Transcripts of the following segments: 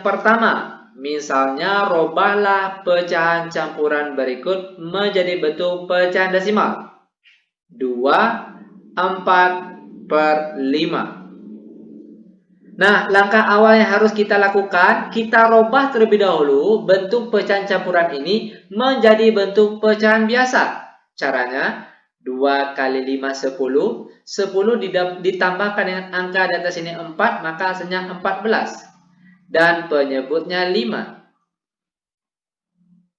pertama, misalnya robahlah pecahan campuran berikut menjadi bentuk pecahan desimal. 2, 4/5. Nah, langkah awal yang harus kita lakukan, kita robah terlebih dahulu bentuk pecahan campuran ini menjadi bentuk pecahan biasa. Caranya, 2 kali 5, 10. 10 ditambahkan dengan angka di atas ini 4, maka hasilnya 14. Dan penyebutnya 5.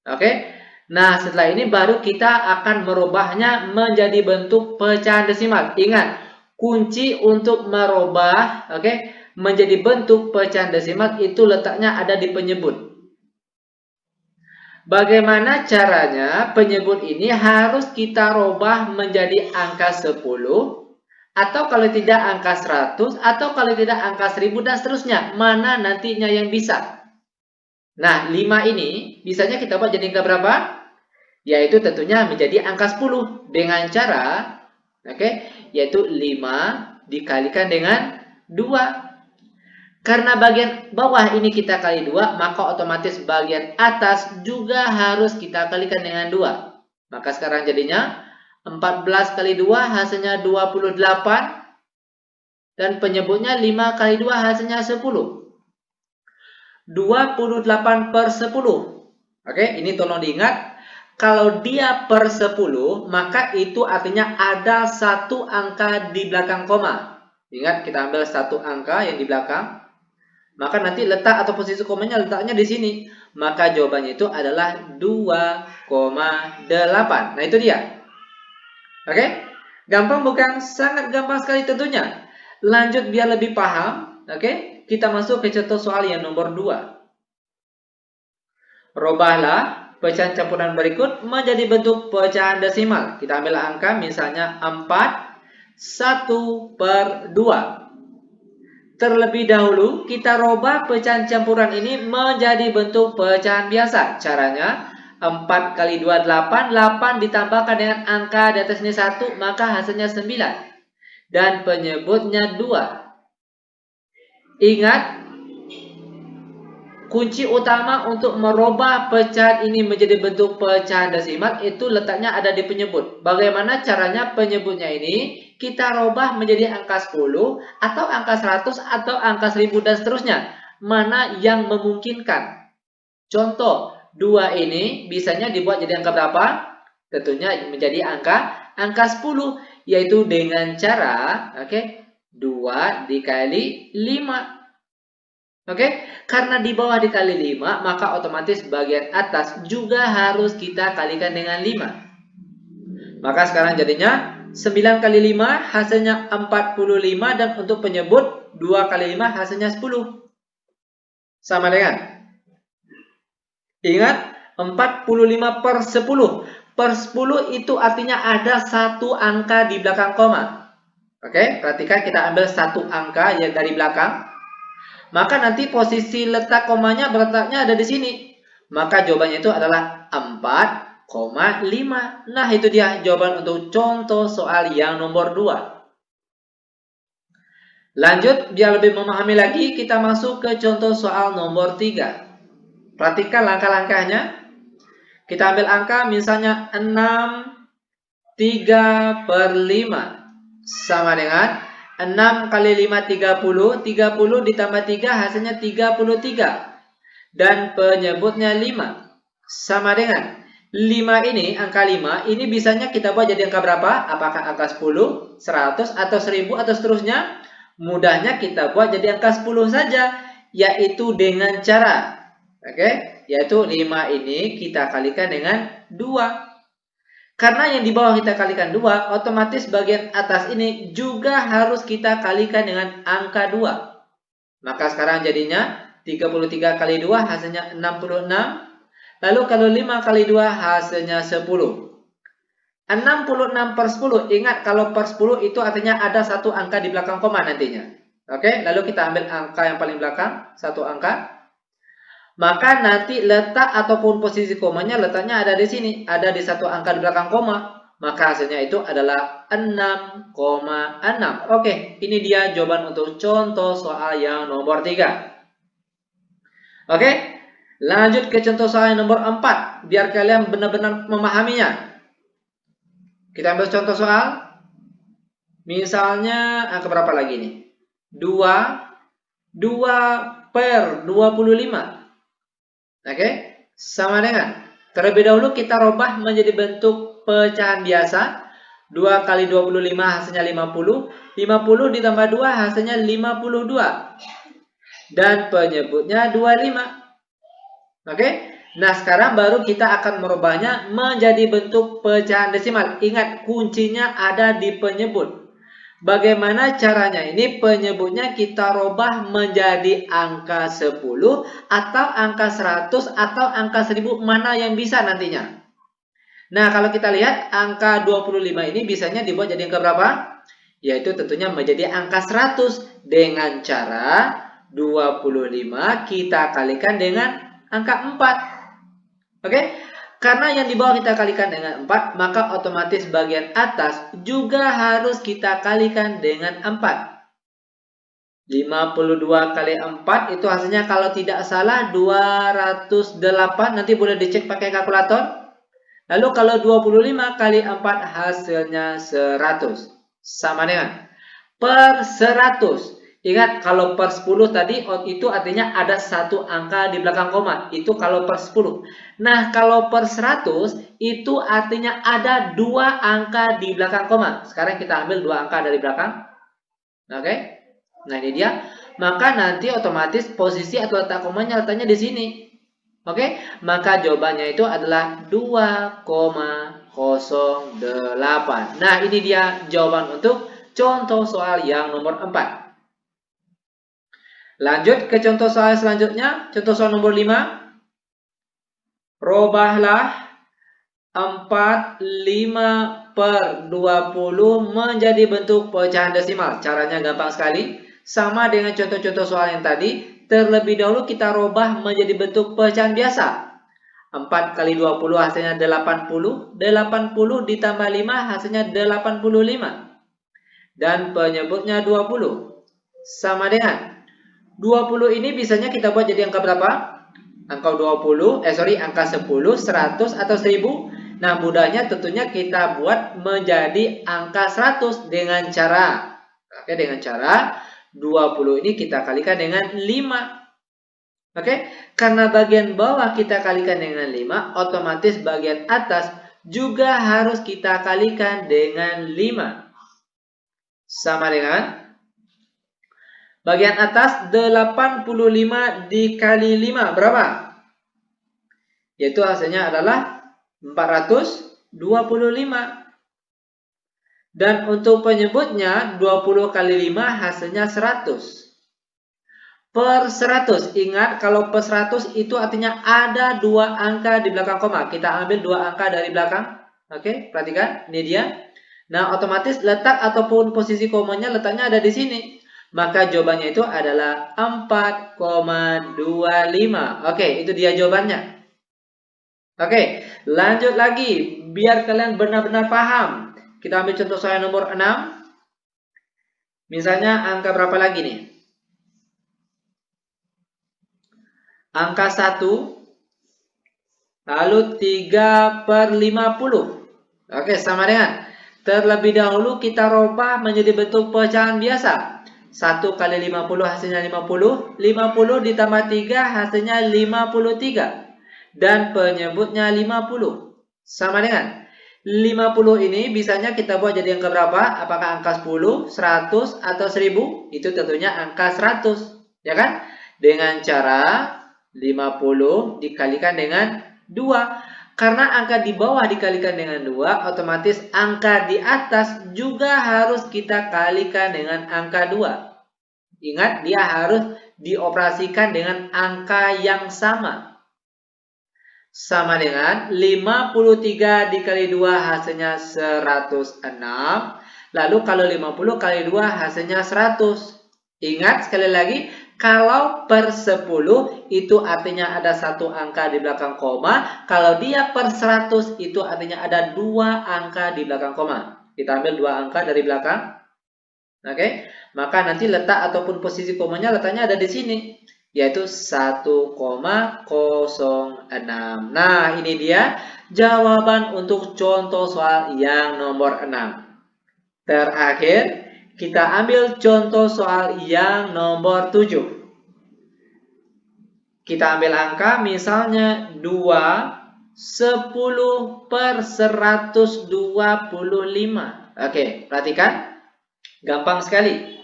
Oke? Nah, setelah ini baru kita akan merubahnya menjadi bentuk pecahan desimal. Ingat, kunci untuk merubah, menjadi bentuk pecahan desimal itu letaknya ada di penyebut. Bagaimana caranya? Penyebut ini harus kita rubah menjadi angka 10, atau kalau tidak angka 100, atau kalau tidak angka 1000 dan seterusnya. Mana nantinya yang bisa? Nah, 5 ini bisanya kita buat jadi angka berapa? Yaitu tentunya menjadi angka 10 dengan cara yaitu 5 dikalikan dengan 2. Karena bagian bawah ini kita kali 2, maka otomatis bagian atas juga harus kita kalikan dengan 2. Maka sekarang jadinya 14 kali 2 hasilnya 28. Dan penyebutnya 5 kali 2 hasilnya 10. 28/10. Ini tolong diingat. Kalau dia per 10, maka itu artinya ada satu angka di belakang koma. Ingat, kita ambil satu angka yang di belakang. Maka nanti letak atau posisi komanya letaknya di sini. Maka jawabannya itu adalah 2,8. Nah, itu dia. Gampang bukan? Sangat gampang sekali tentunya. Lanjut biar lebih paham. Kita masuk ke contoh soal yang nomor 2. Robahlah pecahan campuran berikut menjadi bentuk pecahan desimal. Kita ambil angka misalnya 4/1/2. Terlebih dahulu kita robah pecahan campuran ini menjadi bentuk pecahan biasa. Caranya 4 kali 2 8, 8 ditambahkan dengan angka di atas ini 1, maka hasilnya 9. Dan penyebutnya 2. Ingat, kunci utama untuk merubah pecahan ini menjadi bentuk pecahan desimal itu letaknya ada di penyebut. Bagaimana caranya penyebutnya ini? Kita robah menjadi angka 10 atau angka 100 atau angka 1000 dan seterusnya. Mana yang memungkinkan? Contoh, 2 ini bisanya dibuat jadi angka berapa? Tentunya menjadi angka 10, yaitu dengan cara 2 dikali 5. Karena di bawah dikali 5, maka otomatis bagian atas juga harus kita kalikan dengan 5. Maka sekarang jadinya 9 kali 5 hasilnya 45, dan untuk penyebut 2 kali 5 hasilnya 10. Sama dengan, ingat, 45/10. Per 10 itu artinya ada satu angka di belakang koma. Perhatikan, kita ambil satu angka yang dari belakang. Maka nanti posisi letak komanya berletaknya ada di sini. Maka jawabannya itu adalah 4,5. Nah, itu dia jawaban untuk contoh soal yang nomor 2. Lanjut, biar lebih memahami lagi, kita masuk ke contoh soal nomor 3. Perhatikan langkah-langkahnya. Kita ambil angka misalnya 6/3/5. Sama dengan 6 kali 5, 30. 30 ditambah 3 hasilnya 33. Dan penyebutnya 5. Sama dengan 5 ini, angka 5, ini bisanya kita buat jadi angka berapa? Apakah angka 10, 100, atau 1000, atau seterusnya? Mudahnya kita buat jadi angka 10 saja, yaitu dengan cara, yaitu 5 ini kita kalikan dengan 2. Karena yang di bawah kita kalikan 2, otomatis bagian atas ini juga harus kita kalikan dengan angka 2. Maka sekarang jadinya 33 kali 2 hasilnya 66. Lalu kalau 5 kali 2 hasilnya 10. 66/10. Ingat, kalau per 10 itu artinya ada satu angka di belakang koma nantinya. Lalu kita ambil angka yang paling belakang, satu angka. Maka nanti letak ataupun posisi komanya letaknya ada di sini, ada di satu angka di belakang koma. Maka hasilnya itu adalah 6,6. Ini dia jawaban untuk contoh soal yang nomor 3. Oke, lanjut ke contoh soal yang nomor 4, biar kalian benar-benar memahaminya. Kita ambil contoh soal, misalnya angka berapa lagi nih? 2 per 25. Oke, sama dengan, terlebih dahulu kita rubah menjadi bentuk pecahan biasa. 2 kali 25 hasilnya 50. 50 ditambah 2 hasilnya 52. Dan penyebutnya 25. Oke, nah sekarang baru kita akan merubahnya menjadi bentuk pecahan desimal. Ingat, kuncinya ada di penyebut. Bagaimana caranya? Ini penyebutnya kita rubah menjadi angka 10 atau angka 100 atau angka 1000, mana yang bisa nantinya. Nah, kalau kita lihat angka 25 ini bisanya dibuat jadi angka berapa? Yaitu tentunya menjadi angka 100 dengan cara 25 kita kalikan dengan angka 4. Oke? Karena yang di bawah kita kalikan dengan 4, maka otomatis bagian atas juga harus kita kalikan dengan 4. 52 kali 4 itu hasilnya kalau tidak salah 208. Nanti boleh dicek pakai kalkulator. Lalu kalau 25 kali 4 hasilnya 100. Sama dengan per 100. Ingat, kalau per 10 tadi itu artinya ada satu angka di belakang koma. Itu kalau per 10. Nah, kalau per 100 itu artinya ada 2 angka di belakang koma. Sekarang kita ambil 2 angka dari belakang. Oke. Nah, ini dia. Maka nanti otomatis posisi atau letak komanya letaknya di sini. Oke. Maka jawabannya itu adalah 2,08. Nah, ini dia jawaban untuk contoh soal yang nomor 4. Lanjut ke contoh soal selanjutnya, contoh soal nomor 5. Robahlah 45 per 20 menjadi bentuk pecahan desimal. Caranya gampang sekali. Sama dengan contoh-contoh soal yang tadi. Terlebih dahulu kita robah menjadi bentuk pecahan biasa. 4 kali 20 hasilnya 80. 80 ditambah 5 hasilnya 85. Dan penyebutnya 20. Sama dengan 20 ini bisanya kita buat jadi angka berapa? Angka 10, 100 atau 1000. Nah, mudahnya tentunya kita buat menjadi angka 100 dengan cara, oke, dengan cara 20 ini kita kalikan dengan 5. Oke, karena bagian bawah kita kalikan dengan 5, otomatis bagian atas juga harus kita kalikan dengan 5. Sama dengan bagian atas 85 dikali 5 berapa? Yaitu hasilnya adalah 425. Dan untuk penyebutnya 20 kali 5 hasilnya 100. Per 100. Ingat, kalau per 100 itu artinya ada 2 angka di belakang koma. Kita ambil 2 angka dari belakang. Oke, perhatikan. Ini dia. Nah, otomatis letak ataupun posisi komanya letaknya ada di sini. Maka jawabannya itu adalah 4,25. Oke, itu dia jawabannya. Oke, lanjut lagi. Biar kalian benar-benar paham. Kita ambil contoh soal nomor 6. Misalnya angka berapa lagi nih? Angka 1. Lalu 3 per 50. Oke, sama dengan. Terlebih dahulu kita rubah menjadi bentuk pecahan biasa. 1 kali 50 hasilnya 50. 50 ditambah 3 hasilnya 53. Dan penyebutnya 50. Sama dengan 50 ini bisanya kita buat jadi angka berapa? Apakah angka 10, 100, atau 1000? Itu tentunya angka 100. Ya kan? Dengan cara 50 dikalikan dengan 2. Karena angka di bawah dikalikan dengan 2, otomatis angka di atas juga harus kita kalikan dengan angka 2. Ingat, dia harus dioperasikan dengan angka yang sama. Sama dengan 53 dikali 2 hasilnya 106. Lalu kalau 50 kali 2 hasilnya 100. Ingat sekali lagi, kalau per 10 itu artinya ada satu angka di belakang koma. Kalau dia per 100 itu artinya ada 2 angka di belakang koma. Kita ambil 2 angka dari belakang. Oke, maka nanti letak ataupun posisi komanya letaknya ada di sini. yaitu 1,06. Nah, ini dia jawaban untuk contoh soal yang nomor 6. Terakhir, kita ambil contoh soal yang nomor 7. Kita ambil angka misalnya 2, 10 per 125. Oke, perhatikan. Gampang sekali.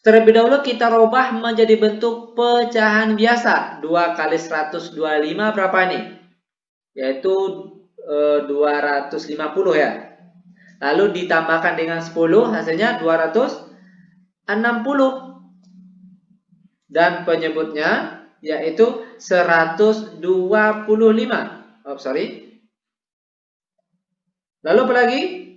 Terlebih dahulu kita rubah menjadi bentuk pecahan biasa. 2 kali 125 berapa nih? Yaitu 250 ya. Lalu ditambahkan dengan 10 hasilnya 260. Dan penyebutnya yaitu 125. Oh, sorry. Lalu apa lagi?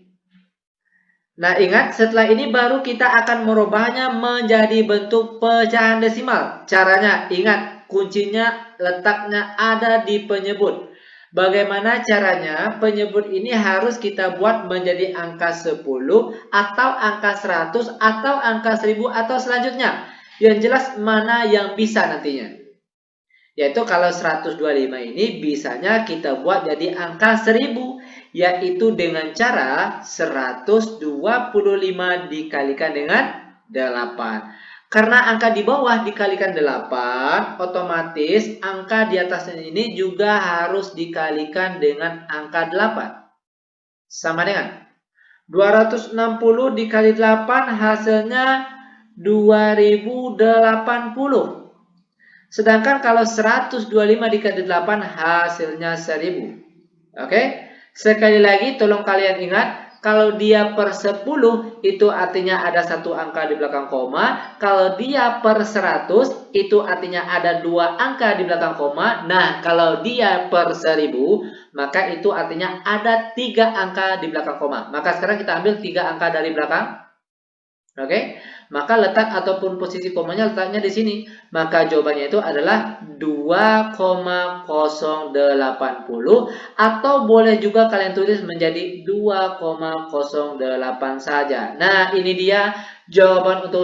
Nah, ingat setelah ini baru kita akan merubahnya menjadi bentuk pecahan desimal. Caranya, ingat kuncinya letaknya ada di penyebut. Bagaimana caranya? Penyebut ini harus kita buat menjadi angka 10 atau angka 100 atau angka 1000 atau selanjutnya. Yang jelas mana yang bisa nantinya. Yaitu kalau 125 ini bisanya kita buat jadi angka 1000. Yaitu dengan cara 125 dikalikan dengan 8. Karena angka di bawah dikalikan 8, otomatis angka di atasnya ini juga harus dikalikan dengan angka 8. Sama dengan 260 dikali 8 hasilnya 2080. Sedangkan kalau 125 dikali 8 hasilnya 1000. Oke? Sekali lagi tolong kalian ingat, kalau dia per 10 itu artinya ada satu angka di belakang koma. Kalau dia per 100 itu artinya ada dua angka di belakang koma. Nah, kalau dia per 1000 maka itu artinya ada 3 angka di belakang koma. Maka sekarang kita ambil 3 angka dari belakang. Oke, maka letak ataupun posisi komanya letaknya di sini. Maka jawabannya itu adalah 2,080 atau boleh juga kalian tulis menjadi 2,08 saja. Nah, ini dia jawaban untuk